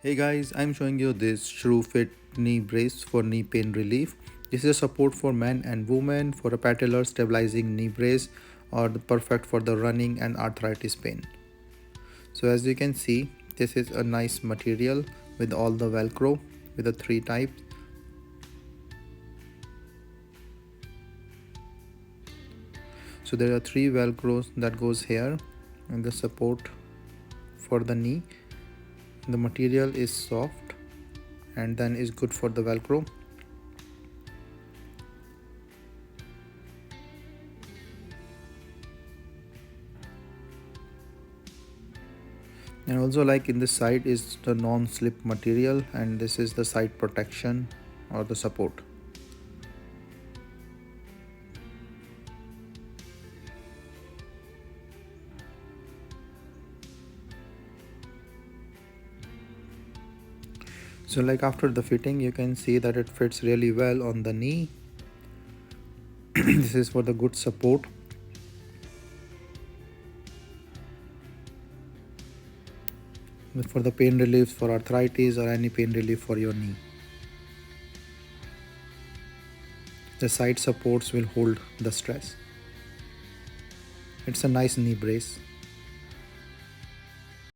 Hey guys, I'm showing you this True Fit knee brace for knee pain relief. This is a support for men and women for a patellar stabilizing knee brace or perfect for the running and arthritis pain. So as you can see, this is a nice material with all the velcro with the three types. So there are three velcros that goes here and the support for the knee. The material is soft and then is good for the velcro. And also, like in this side is the non-slip material, and this is the side protection or the support. So like after the fitting, you can see that it fits really well on the knee. This is for the good support. For the pain relief for arthritis or any pain relief for your knee. The side supports will hold the stress. It's a nice knee brace.